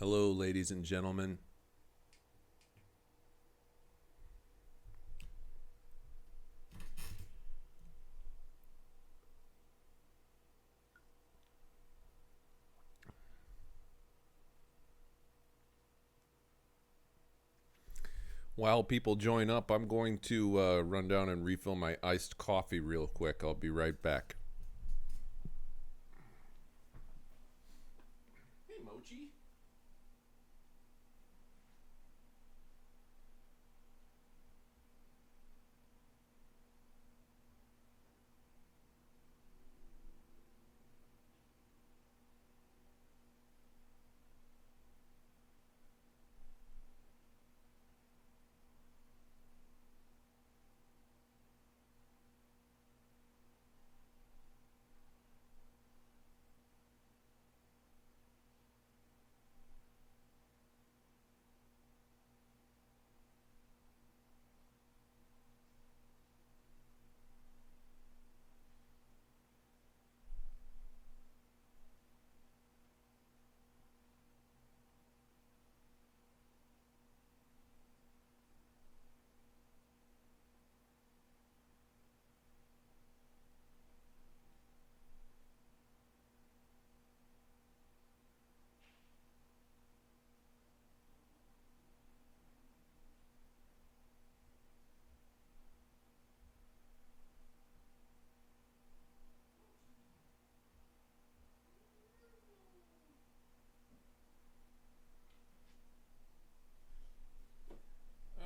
Hello, ladies and gentlemen. While people join up, I'm going to run down and refill my iced coffee real quick. I'll be right back. Hey, Mochi.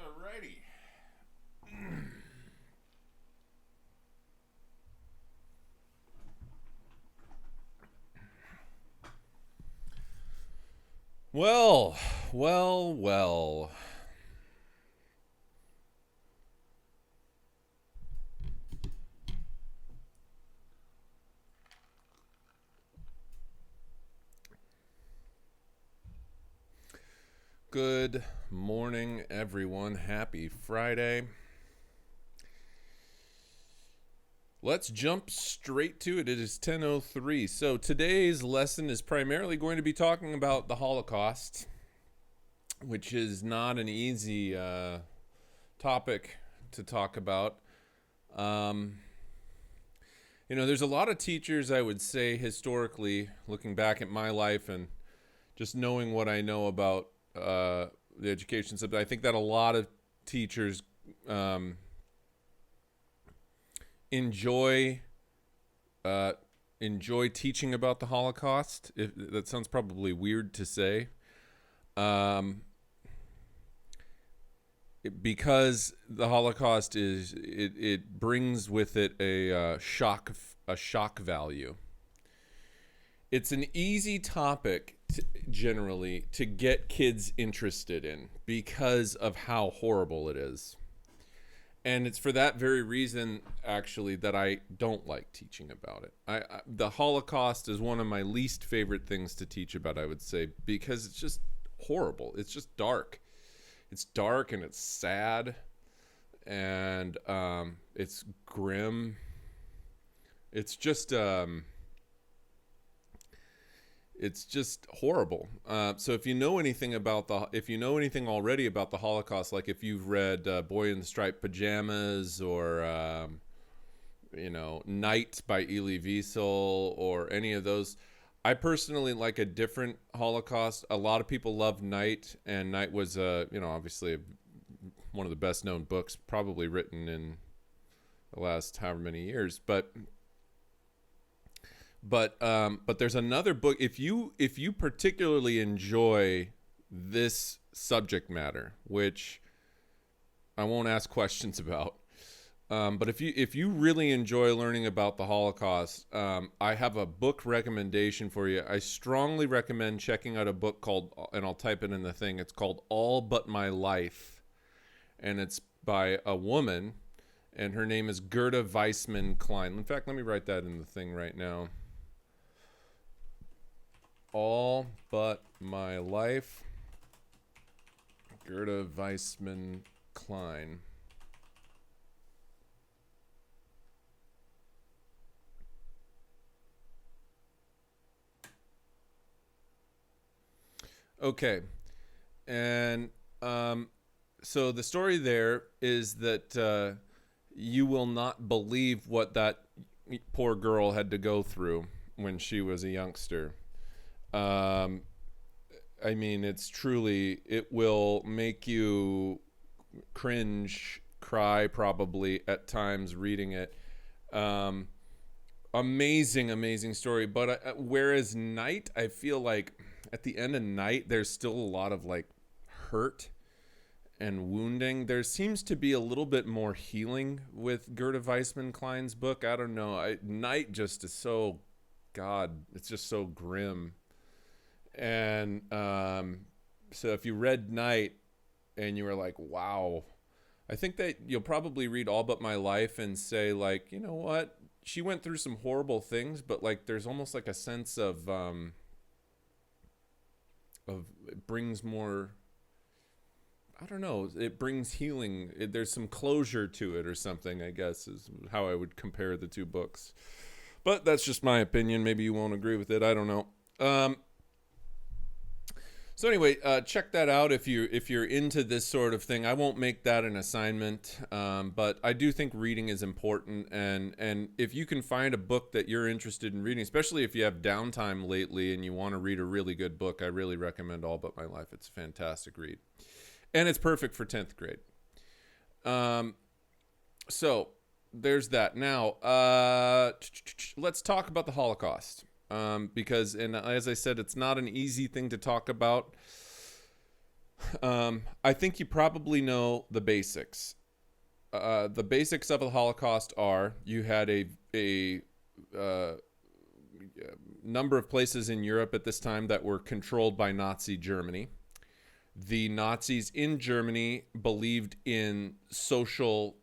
Alrighty. Well, well. Good morning, everyone. Happy Friday. Let's jump straight to it. It is 10:03. So today's lesson is primarily going to be talking about the Holocaust, which is not an easy topic to talk about. Um, there's a lot of teachers, I would say, historically, looking back at my life and just knowing what I know about the education subject, I think that a lot of teachers enjoy uh, enjoy teaching about the Holocaust. That sounds probably weird to say, um, because the Holocaust it brings with it a shock value. It's an easy topic generally to get kids interested in because of how horrible it is. And it's for that very reason, actually, that I don't like teaching about it. The Holocaust is one of my least favorite things to teach about, I would say, because it's just horrible. It's just dark. It's dark and it's sad, and it's grim. It's just it's just horrible. So if you know anything already about the Holocaust, like if you've read Boy in the Striped Pajamas or Night by Elie Wiesel or any of those, I personally like a different Holocaust. A lot of people love Night, and Night was obviously one of the best known books probably written in the last however many years, but there's another book. If you particularly enjoy this subject matter, which I won't ask questions about, but if you really enjoy learning about the Holocaust, I have a book recommendation for you. I strongly recommend checking out a book called, and I'll type it in the thing. It's called All But My Life, and it's by a woman, and her name is Gerda Weissman Klein. In fact, let me write that in the thing right now. All But My Life, Gerda Weissman Klein. Okay. And so the story there is that you will not believe what that poor girl had to go through when she was a youngster. Um, I mean, it will make you cringe, cry probably at times reading it. Um, amazing story. But whereas Night, I feel like at the end of Night, there's still a lot of like hurt and wounding. There seems to be a little bit more healing with Gerda Weissman Klein's book. I don't know. Night just is so, God, it's just so grim. And so if you read Night and you were like, wow, I think that you'll probably read All But My Life and say, like, you know what? She went through some horrible things, but like there's almost like a sense of it brings more, I don't know, it brings healing. There's some closure to it or something, I guess, is how I would compare the two books. But that's just my opinion. Maybe you won't agree with it. I don't know. So anyway, check that out if you're into this sort of thing. I won't make that an assignment, but I do think reading is important. And if you can find a book that you're interested in reading, especially if you have downtime lately and you want to read a really good book, I really recommend All But My Life. It's a fantastic read, and it's perfect for 10th grade. So there's that. Now, let's talk about the Holocaust. Because, and as I said, it's not an easy thing to talk about. I think you probably know the basics. The basics of the Holocaust are you had a number of places in Europe at this time that were controlled by Nazi Germany. The Nazis in Germany believed in social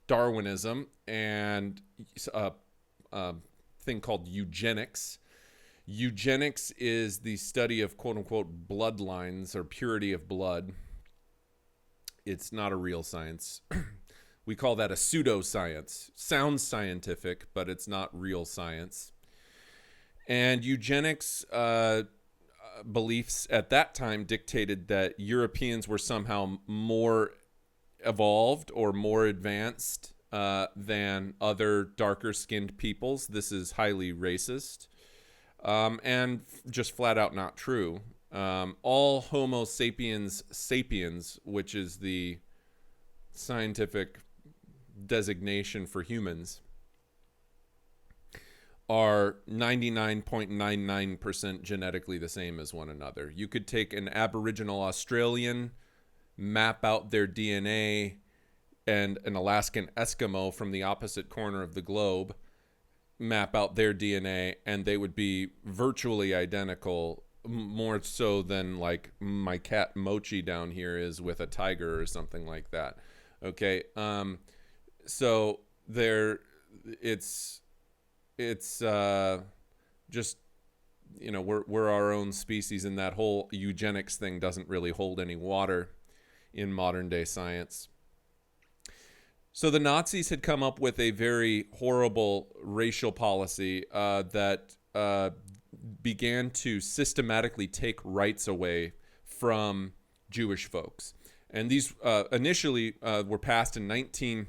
Darwinism and thing called eugenics. Eugenics is the study of quote unquote bloodlines or purity of blood. It's not a real science. We call that a pseudoscience. Sounds scientific, but it's not real science. And eugenics beliefs at that time dictated that Europeans were somehow more evolved or more advanced than other darker skinned peoples. This is highly racist and just flat out not true. All Homo sapiens, which is the scientific designation for humans, are 99.99% genetically the same as one another. You could take an Aboriginal Australian, map out their DNA, and an Alaskan Eskimo from the opposite corner of the globe, map out their DNA, and they would be virtually identical, more so than like my cat Mochi down here is with a tiger or something like that. Okay, so it's just, you know, we're our own species, and that whole eugenics thing doesn't really hold any water in modern day science. So the Nazis had come up with a very horrible racial policy that began to systematically take rights away from Jewish folks. And these initially were passed in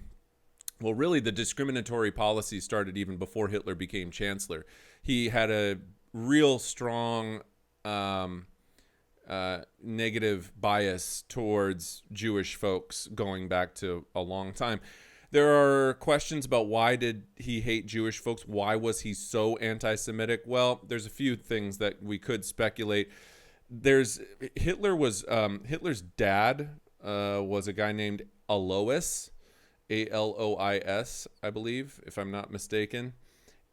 well, really the discriminatory policy started even before Hitler became chancellor. He had a real strong negative bias towards Jewish folks going back to a long time. There are questions about why did he hate Jewish folks? Why was he so anti-Semitic? Well, there's a few things that we could speculate. Hitler's dad was a guy named Alois, Alois, I believe, if I'm not mistaken.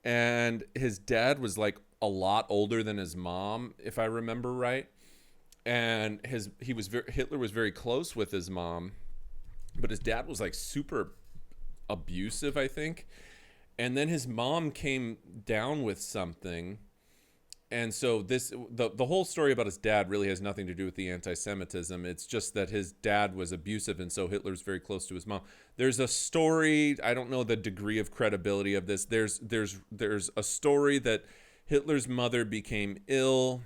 And his dad was like a lot older than his mom, if I remember right. And Hitler was very close with his mom, but his dad was like super abusive, I think. And then his mom came down with something, and so the whole story about his dad really has nothing to do with the anti-Semitism. It's just that his dad was abusive, and so Hitler's very close to his mom. There's a story, I don't know the degree of credibility of this. There's a story that Hitler's mother became ill,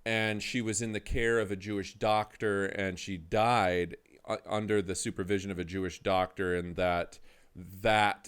and she was in the care of a Jewish doctor, and she died under the supervision of a Jewish doctor, and that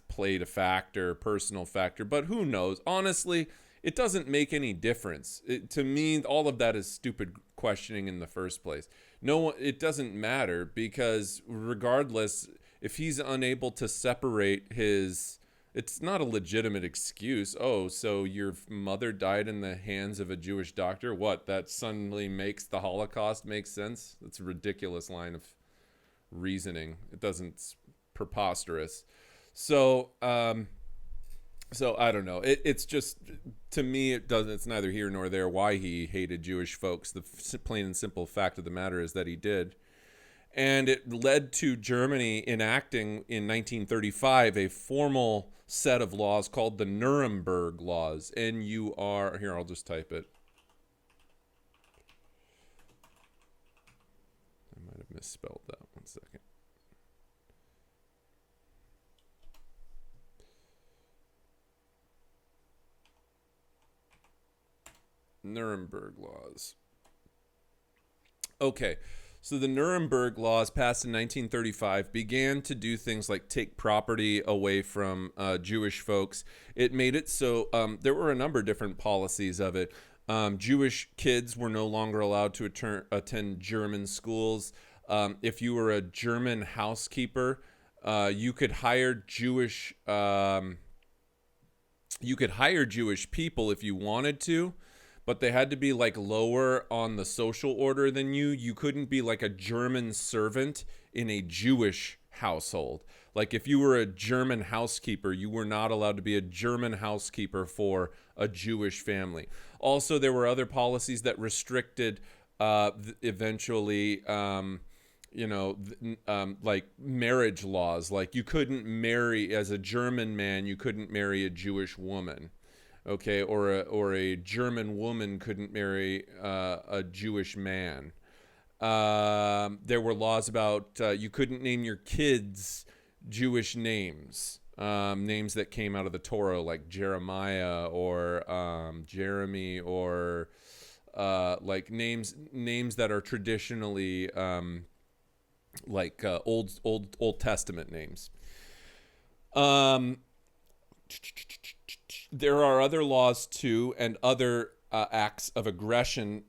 played a factor, personal factor. But who knows? Honestly, it doesn't make any difference. To me, all of that is stupid questioning in the first place. No, it doesn't matter, because regardless, if he's unable to separate his, it's not a legitimate excuse. Oh, so your mother died in the hands of a Jewish doctor? What? That suddenly makes the Holocaust make sense? That's a ridiculous line of reasoning. It doesn't. It's preposterous. So, so I don't know. It's just, to me, it doesn't. It's neither here nor there why he hated Jewish folks. The plain and simple fact of the matter is that he did. And it led to Germany enacting in 1935 a formal set of laws called the Nuremberg Laws. N-U-R, here, I'll just type it. I might have misspelled that. 1 second. Nuremberg Laws. Okay, so the Nuremberg Laws, passed in 1935, began to do things like take property away from Jewish folks. It made it so there were a number of different policies of it. Jewish kids were no longer allowed to attend German schools. If you were a German housekeeper, you could hire Jewish people if you wanted to, but they had to be like lower on the social order than you. You couldn't be like a German servant in a Jewish household. Like if you were a German housekeeper, you were not allowed to be a German housekeeper for a Jewish family. Also, there were other policies that restricted eventually, like marriage laws. Like you couldn't marry, as a German man, you couldn't marry a Jewish woman. Okay, or a German woman couldn't marry a Jewish man. There were laws about you couldn't name your kids Jewish names, names that came out of the Torah, like Jeremiah or Jeremy, or like names that are traditionally Old Testament names. There are other laws too, and other acts of aggression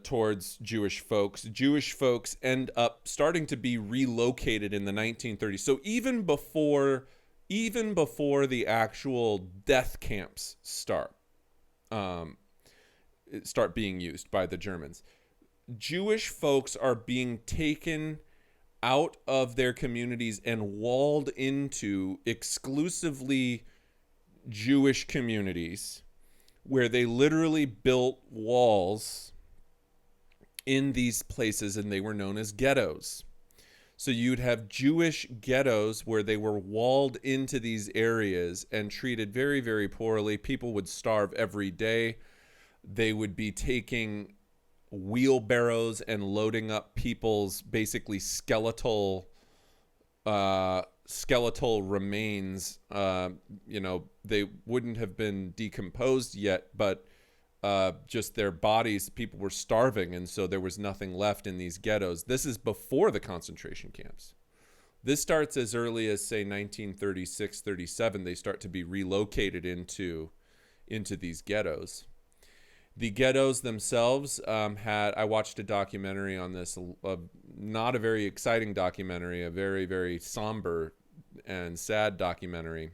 towards Jewish folks. Jewish folks end up starting to be relocated in the 1930s. So even before the actual death camps start being used by the Germans, Jewish folks are being taken out of their communities and walled into exclusively Jewish communities, where they literally built walls in these places, and they were known as ghettos. So you'd have Jewish ghettos where they were walled into these areas and treated very, very poorly. People would starve every day. They would be taking wheelbarrows and loading up people's basically skeletal remains. They wouldn't have been decomposed yet, but just their bodies, people were starving, and so there was nothing left in these ghettos. This is before the concentration camps. This starts as early as, say, 1936, 37. They start to be relocated into these ghettos. The ghettos themselves I watched a documentary on this, not a very exciting documentary, a very, very somber and sad documentary.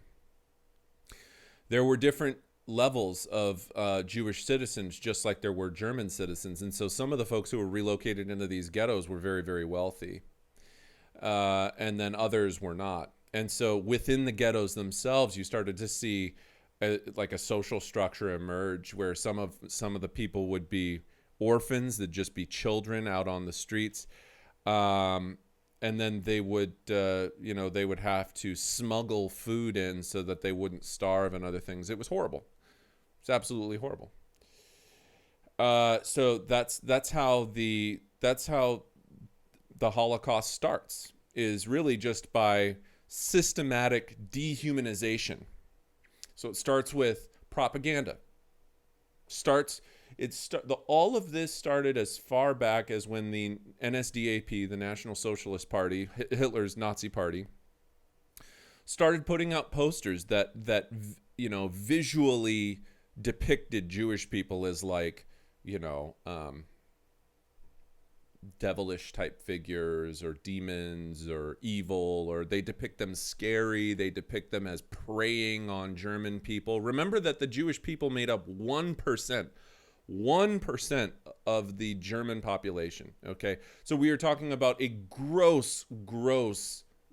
There were different levels of Jewish citizens, just like there were German citizens. And so some of the folks who were relocated into these ghettos were very, very wealthy. And then others were not. And so within the ghettos themselves, you started to see like a social structure emerge, where some of the people would be orphans, that'd just be children out on the streets, and then they would have to smuggle food in so that they wouldn't starve and other things. It was horrible. It's absolutely horrible. So that's how the Holocaust starts, is really just by systematic dehumanization. So it starts with propaganda. All of this started as far back as when the NSDAP, the National Socialist Party, Hitler's Nazi party, started putting out posters that visually depicted Jewish people as like, devilish type figures or demons or evil, or they depict them scary. They depict them as preying on German people. Remember that the Jewish people made up 1% of the German population. Okay. So we are talking about a gross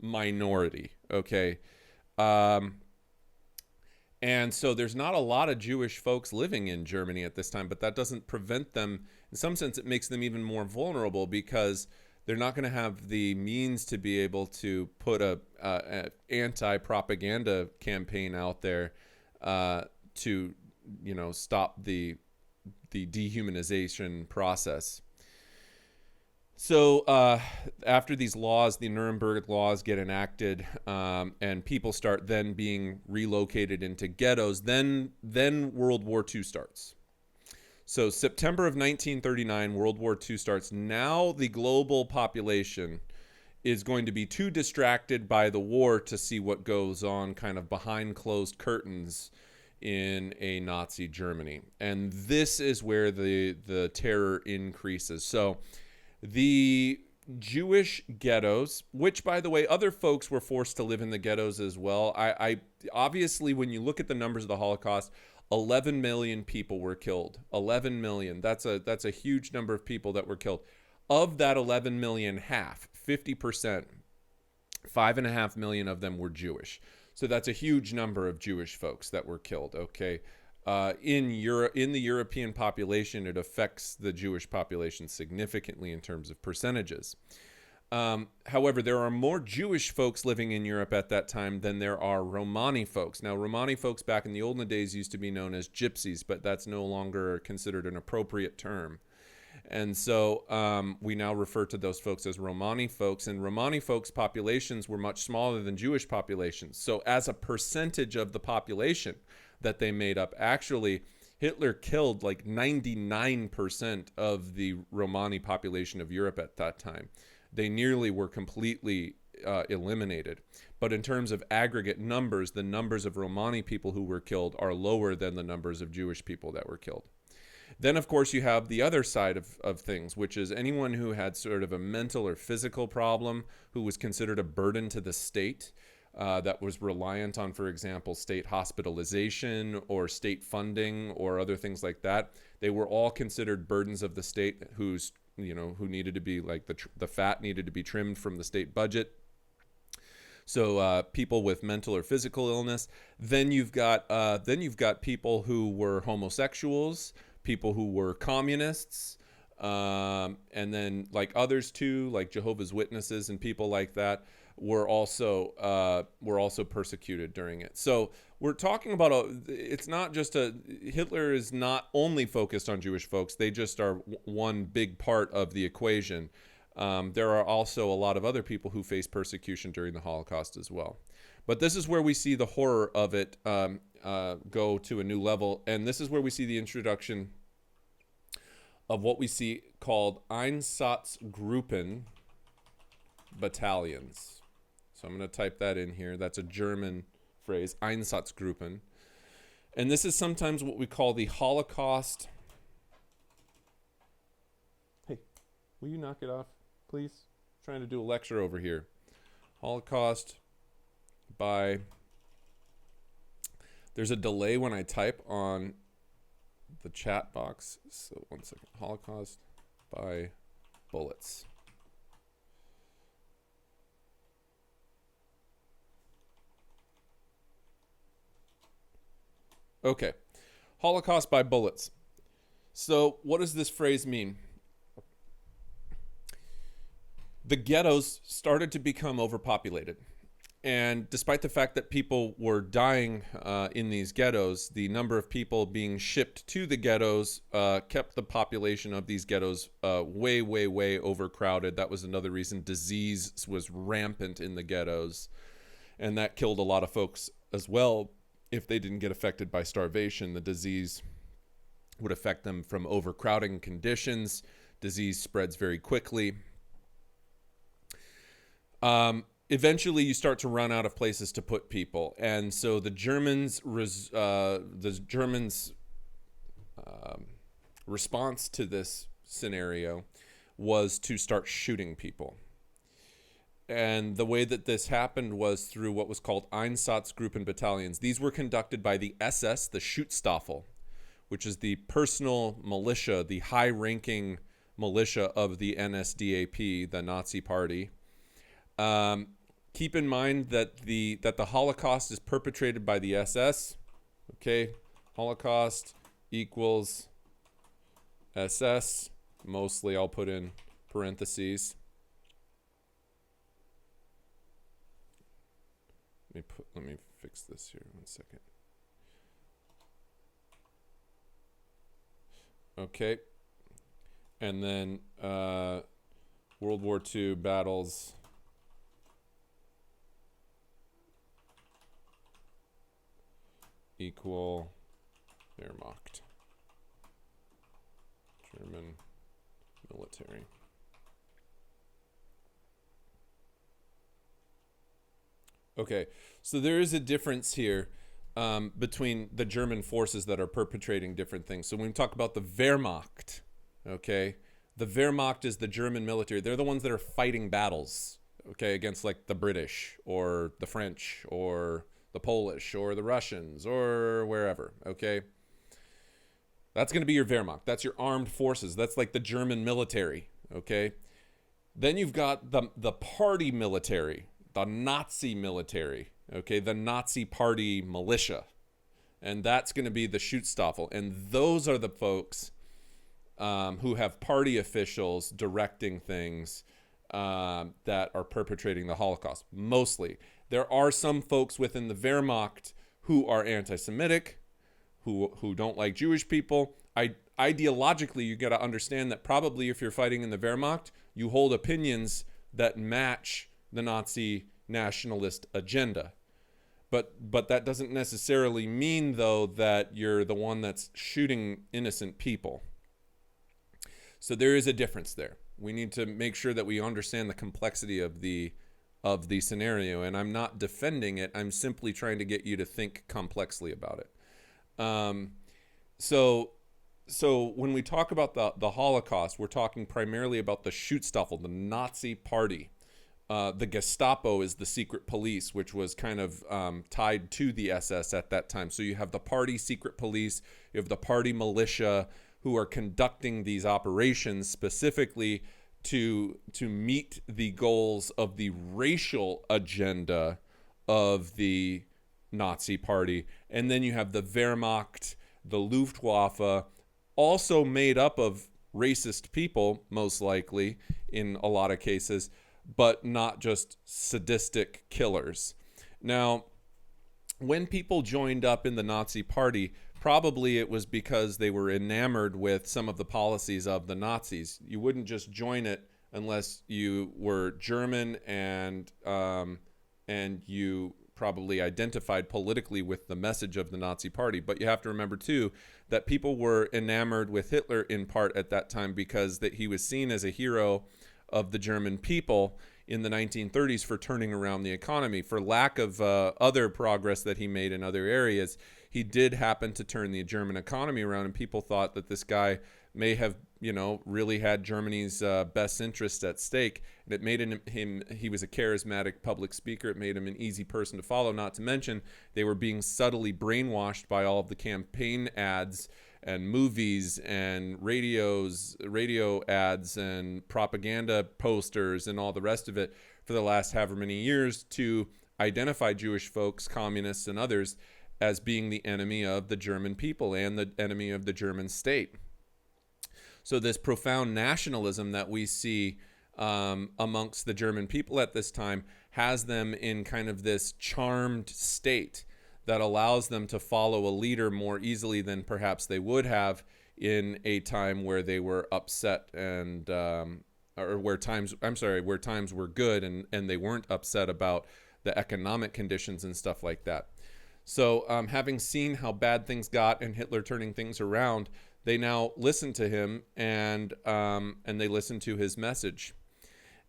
minority. Okay. And so there's not a lot of Jewish folks living in Germany at this time, but that doesn't prevent them. In some sense, it makes them even more vulnerable because they're not going to have the means to be able to put a anti-propaganda campaign out there to, stop the dehumanization process. So after these laws, the Nuremberg Laws get enacted, and people start then being relocated into ghettos, then World War II starts. So September of 1939, World War II starts. Now the global population is going to be too distracted by the war to see what goes on kind of behind closed curtains in a Nazi Germany. And this is where the terror increases. So the Jewish ghettos, which, by the way, other folks were forced to live in the ghettos as well. I obviously, when you look at the numbers of the Holocaust, 11 million people were killed. 11 million. That's a huge number of people that were killed. Of that 11 million, 50%, 5.5 million of them were Jewish. So that's a huge number of Jewish folks that were killed. Okay. In the European population, it affects the Jewish population significantly in terms of percentages. However, there are more Jewish folks living in Europe at that time than there are Romani folks. Now, Romani folks back in the olden days used to be known as gypsies, but that's no longer considered an appropriate term. And so we now refer to those folks as Romani folks. And Romani folks' populations were much smaller than Jewish populations. So as a percentage of the population that they made up, actually, Hitler killed like 99% of the Romani population of Europe at that time. They nearly were completely eliminated. But in terms of aggregate numbers, the numbers of Romani people who were killed are lower than the numbers of Jewish people that were killed. Then, of course, you have the other side of things, which is anyone who had sort of a mental or physical problem, who was considered a burden to the state, that was reliant on, for example, state hospitalization or state funding or other things like that. They were all considered burdens of the state who needed to be like the fat needed to be trimmed from the state budget. So people with mental or physical illness. Then you've got people who were homosexuals, people who were communists, and then like others too, like Jehovah's Witnesses and people like that were also persecuted during it. So we're talking about it's not just Hitler is not only focused on Jewish folks. They just are one big part of the equation. There are also a lot of other people who face persecution during the Holocaust as well. But this is where we see the horror of it go to a new level. And this is where we see the introduction of what we see called EinsatzGruppen battalions. So I'm going to type that in here. That's a German phrase, EinsatzGruppen. And this is sometimes what we call the Holocaust. Hey, will you knock it off, please? I'm trying to do a lecture over here. Holocaust by... There's a delay when I type on the chat box. So one second. Holocaust by bullets. Okay. Holocaust by bullets. So what does this phrase mean? The ghettos started to become overpopulated. And despite the fact that people were dying in these ghettos, the number of people being shipped to the ghettos kept the population of these ghettos way, way, way overcrowded. That was another reason disease was rampant in the ghettos. And that killed a lot of folks as well. If they didn't get affected by starvation, the disease would affect them from overcrowding conditions. Disease spreads very quickly. Eventually, you start to run out of places to put people, and so the Germans' response to this scenario was to start shooting people. And the way that this happened was through what was called EinsatzGrund battalions. These were conducted by the SS, the Schutzstaffel, which is the personal militia, the high-ranking militia of the NSDAP, the Nazi Party. Keep in mind that the Holocaust is perpetrated by the SS. Okay, Holocaust equals SS. Mostly, I'll put in parentheses. Let me fix this here 1 second. Okay, and then World War II battles equal Wehrmacht, German military. Okay, so there is a difference here between the German forces that are perpetrating different things. So when we talk about the Wehrmacht, okay, the Wehrmacht is the German military. They're the ones that are fighting battles, okay, against like the British or the French or the Polish or the Russians or wherever, okay? That's going to be your Wehrmacht. That's your armed forces. That's like the German military, okay? Then you've got the party military, the Nazi military, okay, the Nazi Party militia. And that's going to be the Schutzstaffel. And those are the folks who have party officials directing things that are perpetrating the Holocaust, mostly. There are some folks within the Wehrmacht who are anti-Semitic, who don't like Jewish people. Ideologically, you got to understand that probably if you're fighting in the Wehrmacht, you hold opinions that match the Nazi nationalist agenda. But that doesn't necessarily mean, though, that you're the one that's shooting innocent people. So there is a difference there. We need to make sure that we understand the complexity of the scenario. And I'm not defending it. I'm simply trying to get you to think complexly about it. So when we talk about the Holocaust, we're talking primarily about the Schutzstaffel, the Nazi Party. The Gestapo is the secret police, which was kind of tied to the SS at that time. So you have the party secret police, you have the party militia who are conducting these operations specifically to meet the goals of the racial agenda of the Nazi Party. And then you have the Wehrmacht, the Luftwaffe, also made up of racist people, most likely, in a lot of cases, but not just sadistic killers. Now, when people joined up in the Nazi Party, probably it was because they were enamored with some of the policies of the Nazis. You wouldn't just join it unless you were German and you probably identified politically with the message of the Nazi Party. But you have to remember, too, that people were enamored with Hitler in part at that time because that he was seen as a hero of the German people in the 1930s for turning around the economy. For lack of other progress that he made in other areas, he did happen to turn the German economy around, and people thought that this guy may have, really had Germany's best interest at stake. And it made him, he was a charismatic public speaker. It made him an easy person to follow, not to mention they were being subtly brainwashed by all of the campaign ads and movies and radio ads and propaganda posters and all the rest of it for the last however many years to identify Jewish folks, communists, and others as being the enemy of the German people and the enemy of the German state. So this profound nationalism that we see amongst the German people at this time has them in kind of this charmed state that allows them to follow a leader more easily than perhaps they would have in a time where they were upset and where times were good and they weren't upset about the economic conditions and stuff like that. So having seen how bad things got and Hitler turning things around, They now listen to him, and they listen to his message.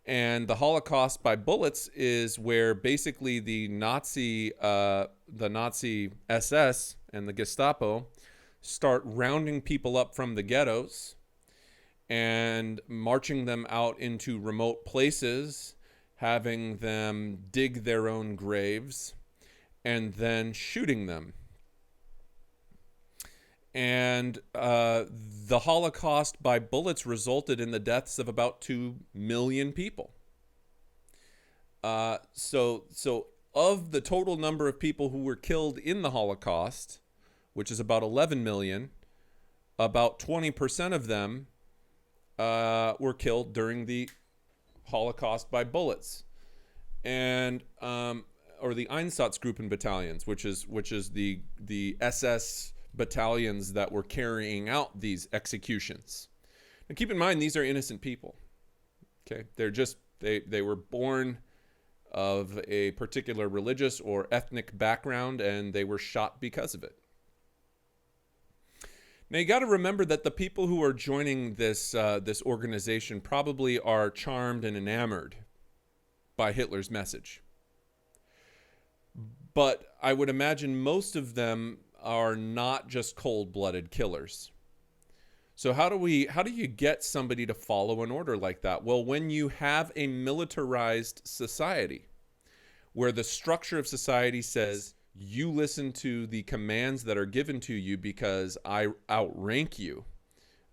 And the Holocaust by bullets is where basically the Nazi SS and the Gestapo start rounding people up from the ghettos and marching them out into remote places, having them dig their own graves, and then shooting them. And the Holocaust by bullets resulted in the deaths of about 2 million people. So of the total number of people who were killed in the Holocaust, which is about 11 million, about 20% of them were killed during the Holocaust by bullets, and or the EinsatzGrund battalions, which is the SS battalions that were carrying out these executions. And keep in mind, these are innocent people. Okay, they're just they were born of a particular religious or ethnic background, and they were shot because of it. Now you got to remember that the people who are joining this organization probably are charmed and enamored by Hitler's message. But I would imagine most of them are not just cold-blooded killers. So how do you get somebody to follow an order like that? Well, when you have a militarized society where the structure of society says you listen to the commands that are given to you because I outrank you,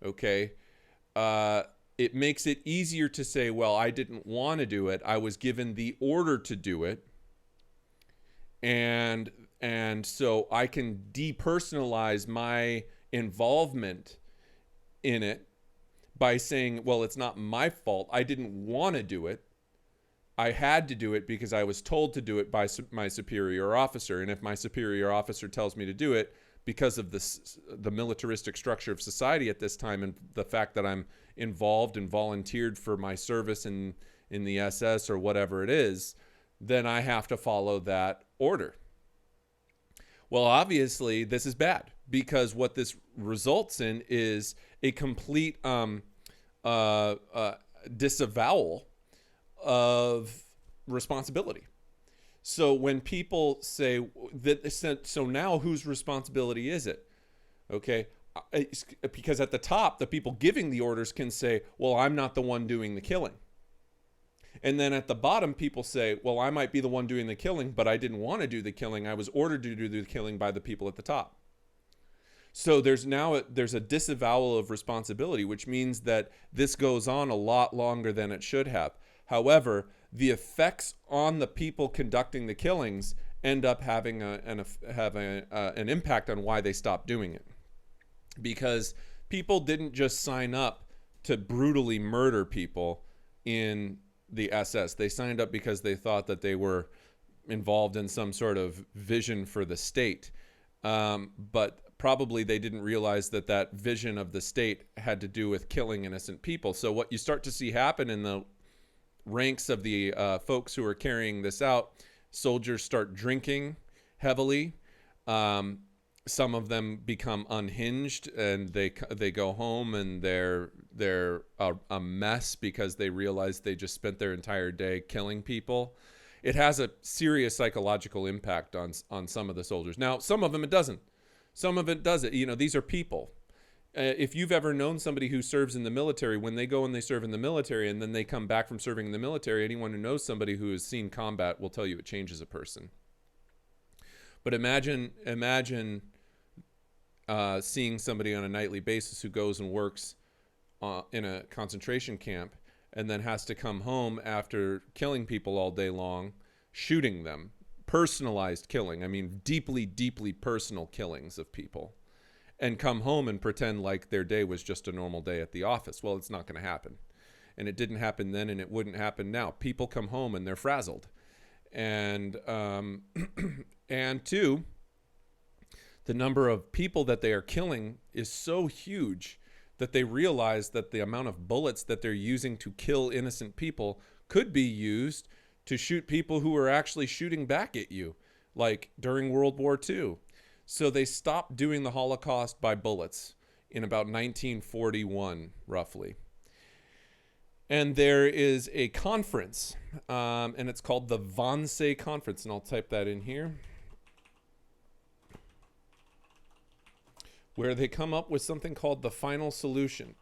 okay? It makes it easier to say, well, I didn't want to do it. I was given the order to do it. And so I can depersonalize my involvement in it by saying, well, it's not my fault. I didn't want to do it. I had to do it because I was told to do it by my superior officer. And if my superior officer tells me to do it because of the militaristic structure of society at this time and the fact that I'm involved and volunteered for my service in the SS or whatever it is, then I have to follow that order. Well, obviously, this is bad because what this results in is a complete disavowal of responsibility. So when people say that, so now whose responsibility is it? Okay, because at the top, the people giving the orders can say, well, I'm not the one doing the killing. And then at the bottom, people say, well, I might be the one doing the killing, but I didn't want to do the killing. I was ordered to do the killing by the people at the top. So there's a disavowal of responsibility, which means that this goes on a lot longer than it should have. However, the effects on the people conducting the killings end up having an impact on why they stop doing it. Because people didn't just sign up to brutally murder people in the SS. They signed up because they thought that they were involved in some sort of vision for the state. But probably they didn't realize that that vision of the state had to do with killing innocent people. So what you start to see happen in the ranks of the folks who are carrying this out, soldiers start drinking heavily. Some of them become unhinged, and they go home and they're a mess because they realize they just spent their entire day killing people. It has a serious psychological impact on some of the soldiers. Now, some of them it doesn't. Some of it does it. You know, these are people. If you've ever known somebody who serves in the military, when they go and they serve in the military and then they come back from serving in the military, anyone who knows somebody who has seen combat will tell you it changes a person. But imagine seeing somebody on a nightly basis who goes and works in a concentration camp and then has to come home after killing people all day long, shooting them. Personalized killing. I mean, deeply, deeply personal killings of people. And come home and pretend like their day was just a normal day at the office. Well, it's not going to happen. And it didn't happen then, and it wouldn't happen now. People come home and they're frazzled. And two, the number of people that they are killing is so huge that they realize that the amount of bullets that they're using to kill innocent people could be used to shoot people who are actually shooting back at you, like during World War II. So they stopped doing the Holocaust by bullets. in about 1941, roughly. And there is a conference, and it's called the Wannsee Conference, and I'll type that in here, where they come up with something called the final solution.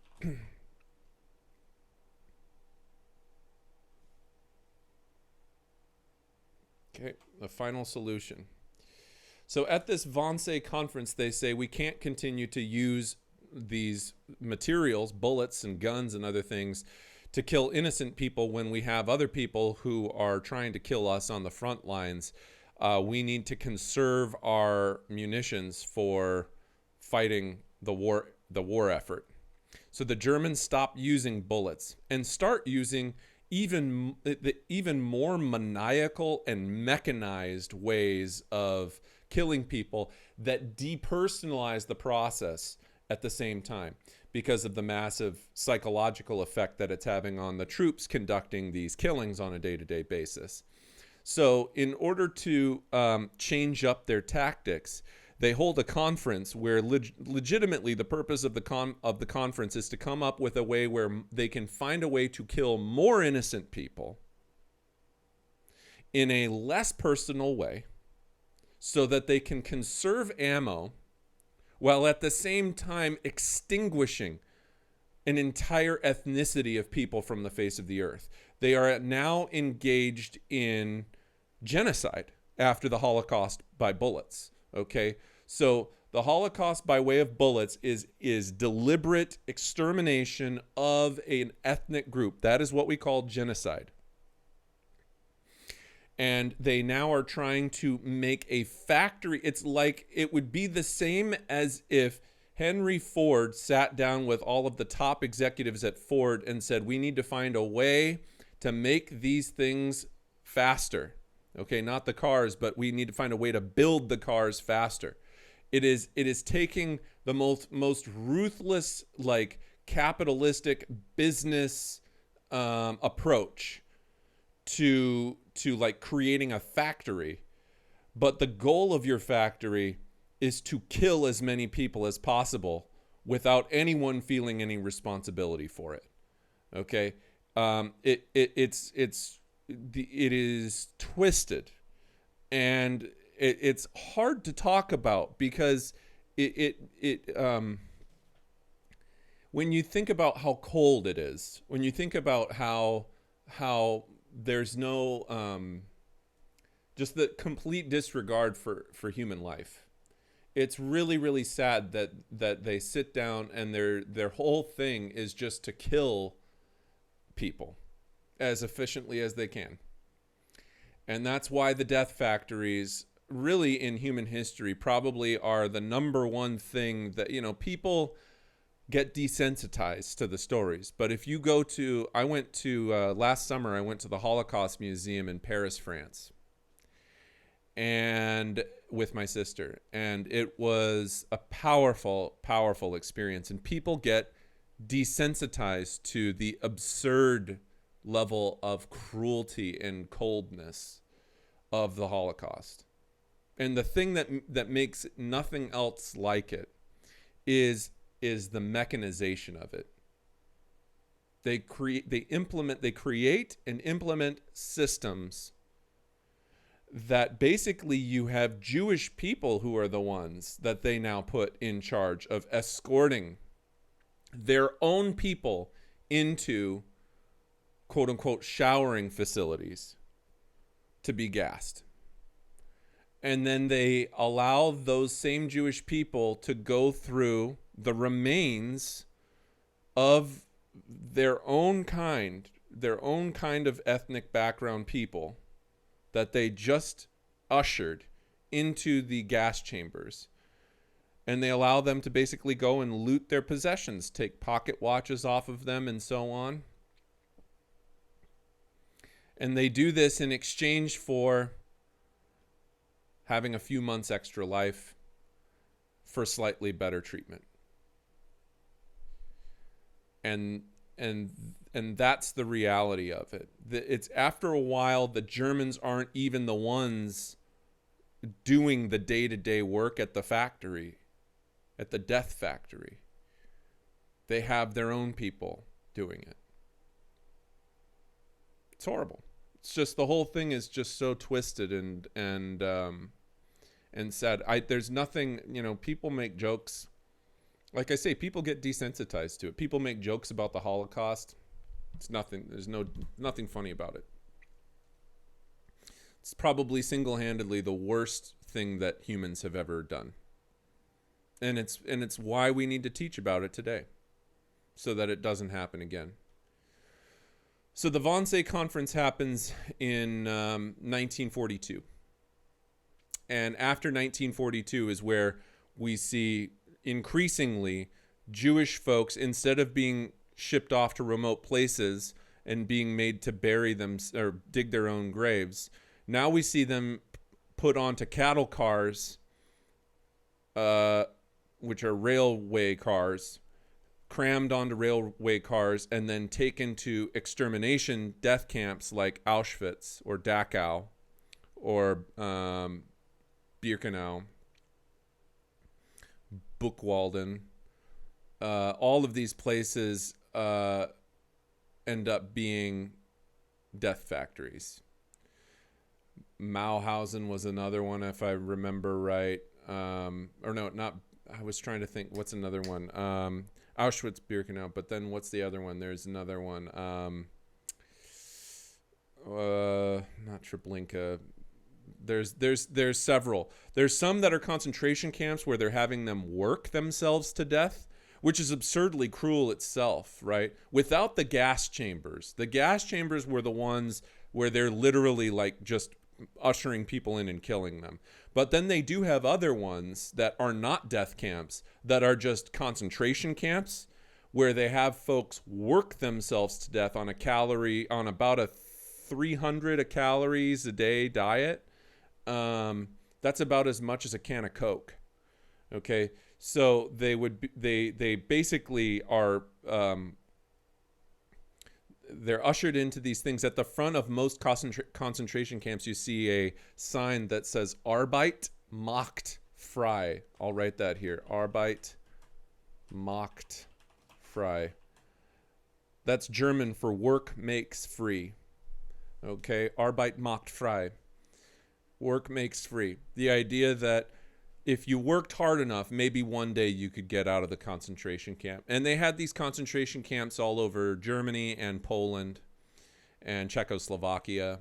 Okay, the final solution. So at this Wannsee conference, they say we can't continue to use these materials, bullets and guns and other things, to kill innocent people when we have other people who are trying to kill us on the front lines. We need to conserve our munitions for fighting the war effort. So the Germans stop using bullets and start using even more maniacal and mechanized ways of killing people that depersonalize the process at the same time, because of the massive psychological effect that it's having on the troops conducting these killings on a day-to-day basis. So in order to change up their tactics, they hold a conference where legitimately the purpose of the conference is to come up with a way where they can find a way to kill more innocent people in a less personal way so that they can conserve ammo while at the same time extinguishing an entire ethnicity of people from the face of the earth. They are now engaged in genocide after the Holocaust by bullets. Okay, so the Holocaust by way of bullets is deliberate extermination of an ethnic group. That is what we call genocide. And they now are trying to make a factory. It's like it would be the same as if Henry Ford sat down with all of the top executives at Ford and said, we need to find a way to make these things faster. Okay, not the cars, but we need to find a way to build the cars faster. It is taking the most ruthless, like, capitalistic business approach to like creating a factory, but the goal of your factory is to kill as many people as possible without anyone feeling any responsibility for it. Okay, it is twisted, and it's hard to talk about because when you think about how cold it is, when you think about how there's no just the complete disregard for human life, it's really, really sad that they sit down and their whole thing is just to kill people as efficiently as they can. And that's why the death factories really in human history probably are the number one thing that, people get desensitized to the stories. But if you go to, last summer, I went to the Holocaust Museum in Paris, France, and with my sister, and it was a powerful, powerful experience. And people get desensitized to the absurd level of cruelty and coldness of the Holocaust. And the thing that makes nothing else like it is the mechanization of it. They create and implement systems that basically you have Jewish people who are the ones that they now put in charge of escorting their own people into quote unquote showering facilities to be gassed. And then they allow those same Jewish people to go through the remains of their own kind of ethnic background people that they just ushered into the gas chambers. And they allow them to basically go and loot their possessions, take pocket watches off of them and so on. And they do this in exchange for having a few months extra life for slightly better treatment. And that's the reality of it. It's after a while, the Germans aren't even the ones doing the day-to-day work at the factory, at the death factory. They have their own people doing it. It's horrible. It's just the whole thing is just so twisted and sad. There's nothing, people make jokes. Like I say, people get desensitized to it. People make jokes about the Holocaust. It's nothing. There's nothing funny about it. It's probably single-handedly the worst thing that humans have ever done. And it's why we need to teach about it today, so that it doesn't happen again. So the Wannsee Conference happens in 1942. And after 1942 is where we see increasingly Jewish folks, instead of being shipped off to remote places and being made to bury them or dig their own graves, now we see them put onto cattle cars, which are railway cars, crammed onto railway cars, and then taken to extermination death camps like Auschwitz or Dachau or Birkenau, Buchwalden. All of these places end up being death factories. Mauthausen was another one, if I remember right. Or no, not. I was trying to think. What's another one? Auschwitz, Birkenau. But then what's the other one? There's another one. Not Treblinka. There's several. There's some that are concentration camps where they're having them work themselves to death, which is absurdly cruel itself, right? Without the gas chambers. The gas chambers were the ones where they're literally like just ushering people in and killing them. But then they do have other ones that are not death camps, that are just concentration camps, where they have folks work themselves to death on about a 300 calories a day diet. That's about as much as a can of Coke. Okay, so they basically are they're ushered into these things. At the front of most concentration camps, you see a sign that says Arbeit, macht, frei. I'll write that here. Arbeit, macht, frei. That's German for work makes free. Okay, Arbeit macht frei. Work makes free. The idea that if you worked hard enough, maybe one day you could get out of the concentration camp. And they had these concentration camps all over Germany and Poland and Czechoslovakia.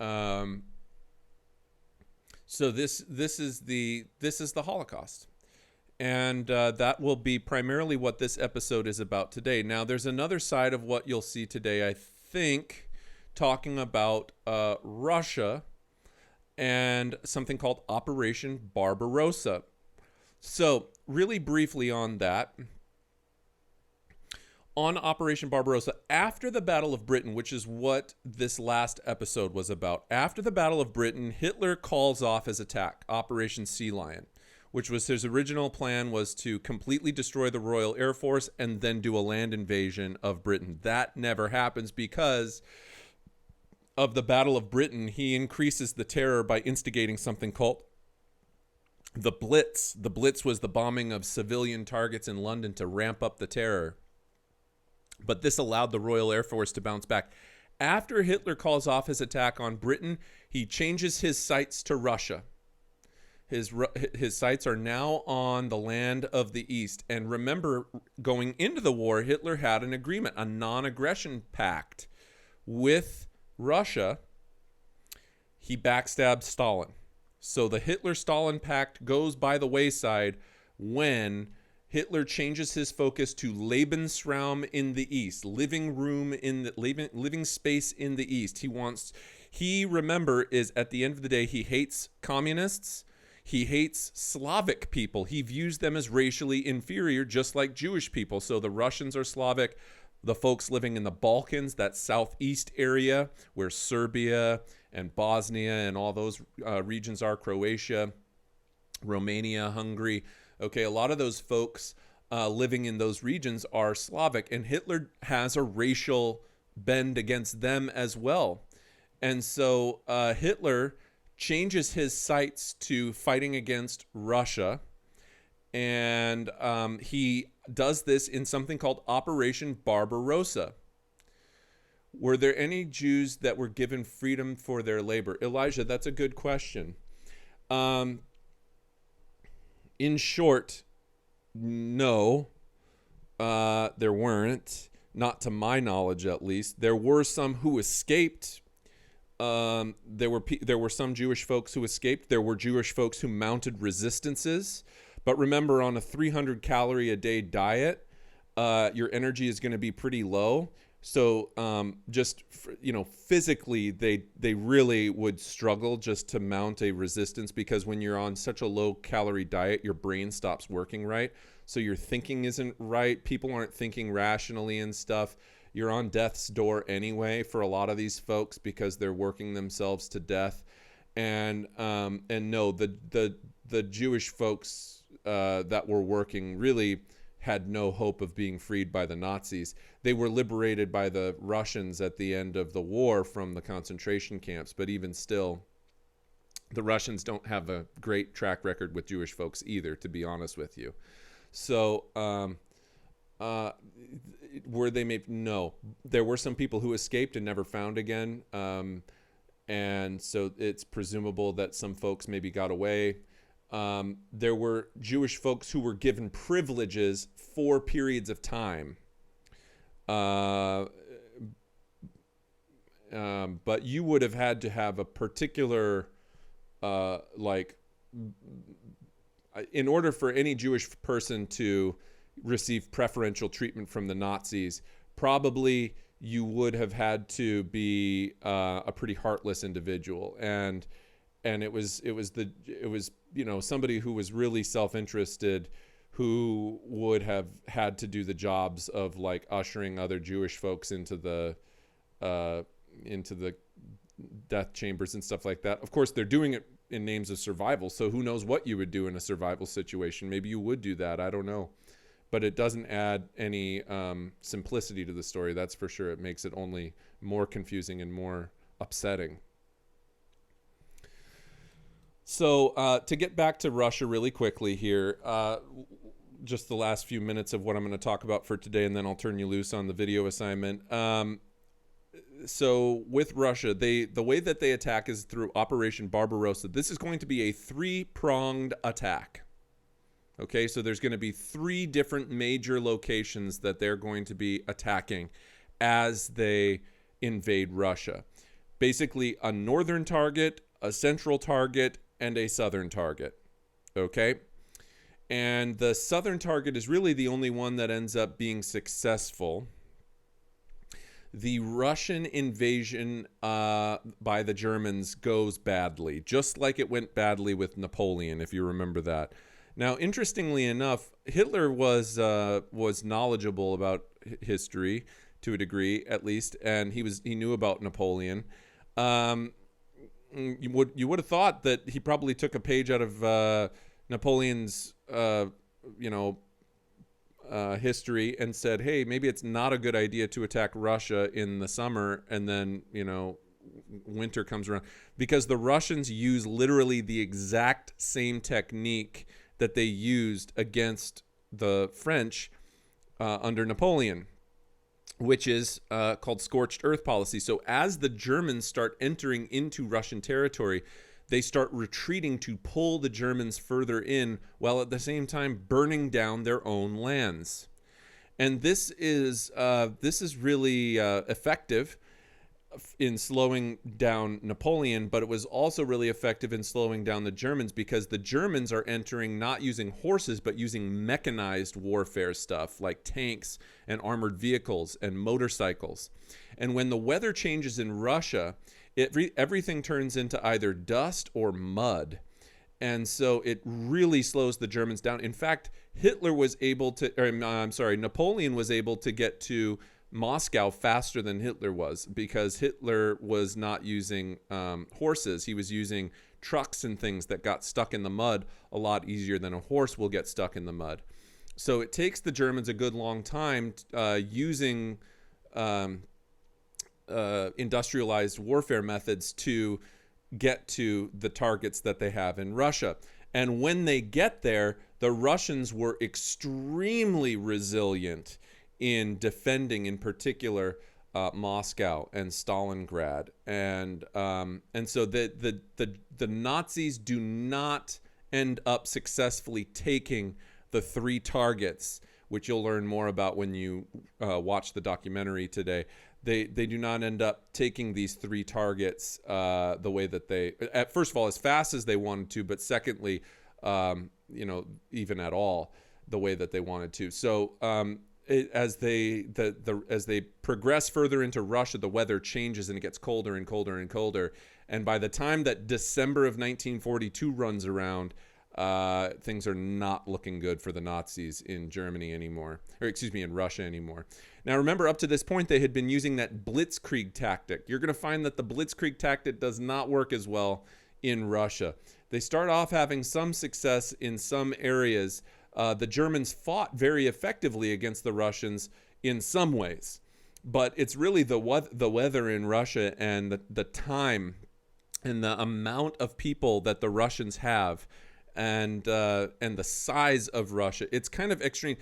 So this is the Holocaust. And that will be primarily what this episode is about today. Now, there's another side of what you'll see today, I think, talking about Russia and something called Operation Barbarossa. So, really briefly on that. On Operation Barbarossa, after the Battle of Britain, which is what this last episode was about, after the Battle of Britain, Hitler calls off his attack, Operation Sea Lion, which was his original plan, was to completely destroy the Royal Air Force and then do a land invasion of Britain. That never happens because of the Battle of Britain. He increases the terror by instigating something called the Blitz. The Blitz was the bombing of civilian targets in London to ramp up the terror. But this allowed the Royal Air Force to bounce back. After Hitler calls off his attack on Britain, he changes his sights to Russia. His sights are now on the land of the East. And remember, going into the war, Hitler had an agreement, a non-aggression pact with Russia. He backstabbed Stalin. So the Hitler-Stalin pact goes by the wayside when Hitler changes his focus to Lebensraum in the East, living space in the East. Remember, is at the end of the day, he hates communists. He hates Slavic people. He views them as racially inferior, just like Jewish people. So the Russians are Slavic. The folks living in the Balkans, that southeast area where Serbia and Bosnia and all those regions are, Croatia, Romania, Hungary. Okay, a lot of those folks living in those regions are Slavic, and Hitler has a racial bend against them as well. And so Hitler changes his sights to fighting against Russia, and he does this in something called Operation Barbarossa. Were there any Jews that were given freedom for their labor? Elijah, that's a good question. In short, no, there weren't. Not to my knowledge, at least. There were some who escaped. There were some Jewish folks who escaped. There were Jewish folks who mounted resistances. But remember, on a 300 calorie a day diet, your energy is going to be pretty low. So physically, they really would struggle just to mount a resistance, because when you're on such a low calorie diet, your brain stops working right. So your thinking isn't right. People aren't thinking rationally and stuff. You're on death's door anyway for a lot of these folks because they're working themselves to death. And no, the Jewish folks that were working really had no hope of being freed by the Nazis. They were liberated by the Russians at the end of the war from the concentration camps, but even still, the Russians don't have a great track record with Jewish folks either, to be honest with you. So, were they made? No. There were some people who escaped and never found again, and so it's presumable that some folks maybe got away. There were Jewish folks who were given privileges for periods of time. But you would have had to have a particular, in order for any Jewish person to receive preferential treatment from the Nazis, probably you would have had to be a pretty heartless individual. And it was somebody who was really self-interested, who would have had to do the jobs of like ushering other Jewish folks into the death chambers and stuff like that. Of course, they're doing it in names of survival, so who knows what you would do in a survival situation. Maybe you would do that, I don't know. But it doesn't add any simplicity to the story, that's for sure. It makes it only more confusing and more upsetting. So to get back to Russia really quickly here, just the last few minutes of what I'm going to talk about for today, and then I'll turn you loose on the video assignment. So with Russia, the way that they attack is through Operation Barbarossa. This is going to be a three-pronged attack. Okay, so there's going to be three different major locations that they're going to be attacking as they invade Russia. Basically, a northern target, a central target, and a southern target. Okay? And the southern target is really the only one that ends up being successful. The Russian invasion by the Germans goes badly, just like it went badly with Napoleon, if you remember that. Now, interestingly enough, Hitler was knowledgeable about history to a degree, at least, and he knew about Napoleon. You would have thought that he probably took a page out of Napoleon's history and said, hey, maybe it's not a good idea to attack Russia in the summer, and then winter comes around, because the Russians use literally the exact same technique that they used against the French under Napoleon, which is called scorched earth policy. So as the Germans start entering into Russian territory, they start retreating to pull the Germans further in, while at the same time burning down their own lands. And this is really effective in slowing down Napoleon, but it was also really effective in slowing down the Germans, because the Germans are entering not using horses, but using mechanized warfare stuff like tanks and armored vehicles and motorcycles. And when the weather changes in Russia, everything turns into either dust or mud. And so it really slows the Germans down. In fact, Napoleon was able to get to Moscow faster than Hitler was, because Hitler was not using horses. He was using trucks and things that got stuck in the mud a lot easier than a horse will get stuck in the mud. So it takes the Germans a good long time using industrialized warfare methods to get to the targets that they have in Russia. And when they get there, The Russians were extremely resilient in defending, in particular, Moscow and Stalingrad, and so the Nazis do not end up successfully taking the three targets, which you'll learn more about when you watch the documentary today. They do not end up taking these three targets the way that they, first of all, as fast as they wanted to, but secondly, even at all, the way that they wanted to. So as they progress further into Russia, the weather changes and it gets colder and colder and colder. And by the time that December of 1942 runs around, things are not looking good for the Nazis in Germany anymore, in Russia anymore. Now, remember, up to this point, they had been using that blitzkrieg tactic. You're going to find that the blitzkrieg tactic does not work as well in Russia. They start off having some success in some areas. The Germans fought very effectively against the Russians in some ways, but it's really the weather in Russia and the time and the amount of people that the Russians have, and the size of Russia. It's kind of extreme.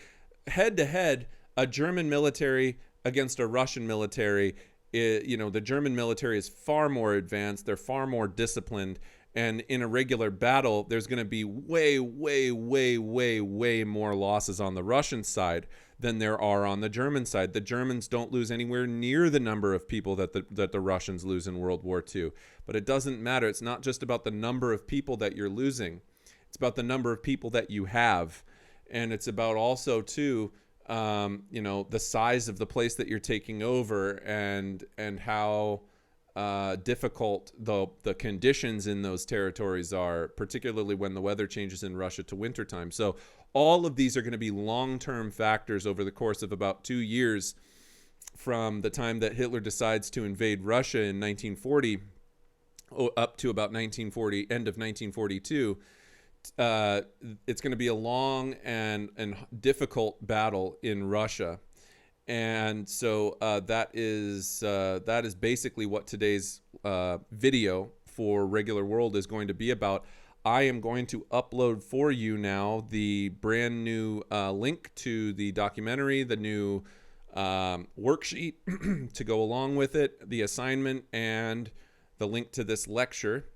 Head to head, a German military against a Russian military, the German military is far more advanced. They're far more disciplined. And in a regular battle, there's going to be way, way, way, way, way more losses on the Russian side than there are on the German side. The Germans don't lose anywhere near the number of people that the Russians lose in World War II. But it doesn't matter. It's not just about the number of people that you're losing. It's about the number of people that you have. And it's about also, too, the size of the place that you're taking over and how difficult the conditions in those territories are, particularly when the weather changes in Russia to wintertime. So all of these are going to be long-term factors over the course of about 2 years from the time that Hitler decides to invade Russia in 1940 up to about end of 1942. It's going to be a long and difficult battle in Russia. And so that is basically what today's video for Regular World is going to be about. I am going to upload for you now the brand new link to the documentary, the new worksheet to go along with it, the assignment, and the link to this lecture.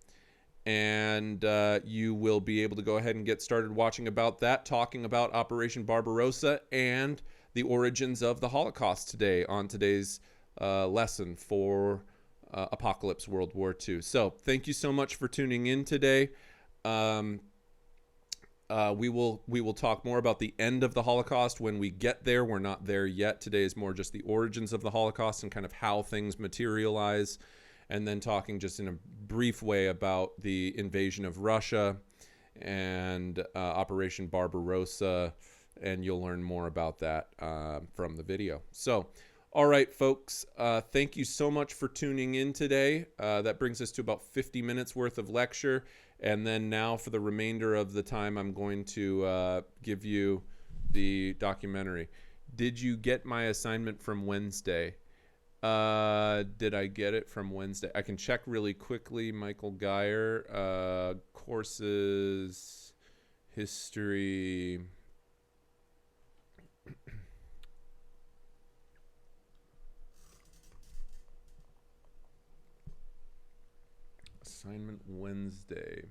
And you will be able to go ahead and get started watching about that, talking about Operation Barbarossa and the origins of the Holocaust today on today's lesson for Apocalypse World War II. So thank you so much for tuning in today. We will talk more about the end of the Holocaust when we get there. We're not there yet. Today is more just the origins of the Holocaust and kind of how things materialize, and then talking just in a brief way about the invasion of Russia and Operation Barbarossa. And you'll learn more about that from the video. So, all right, folks, thank you so much for tuning in today. That brings us to about 50 minutes worth of lecture. And then now for the remainder of the time, I'm going to give you the documentary. Did you get my assignment from Wednesday? Did I get it from Wednesday? I can check really quickly. Michael Geyer, courses, history. Assignment Wednesday,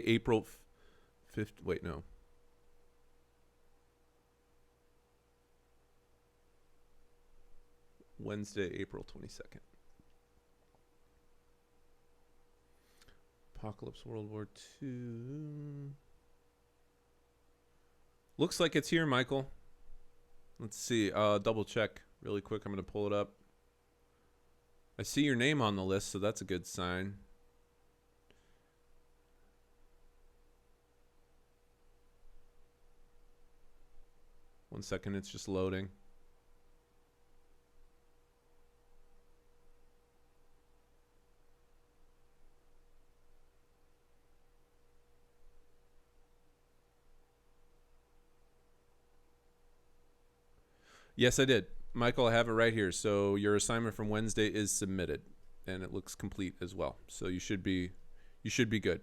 April 5th. Wait, no. Wednesday, April 22nd. Apocalypse World War II. Looks like it's here, Michael. Let's see. Double check really quick. I'm going to pull it up. I see your name on the list, so that's a good sign. One second, it's just loading. Yes, I did. Michael, I have it right here. So your assignment from Wednesday is submitted, and it looks complete as well. So you should be good.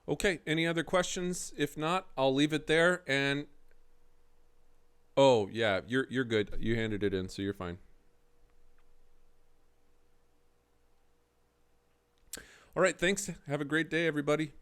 Okay, any other questions? If not, I'll leave it there. And oh yeah, you're good. You handed it in, so you're fine. All right, thanks. Have a great day, everybody.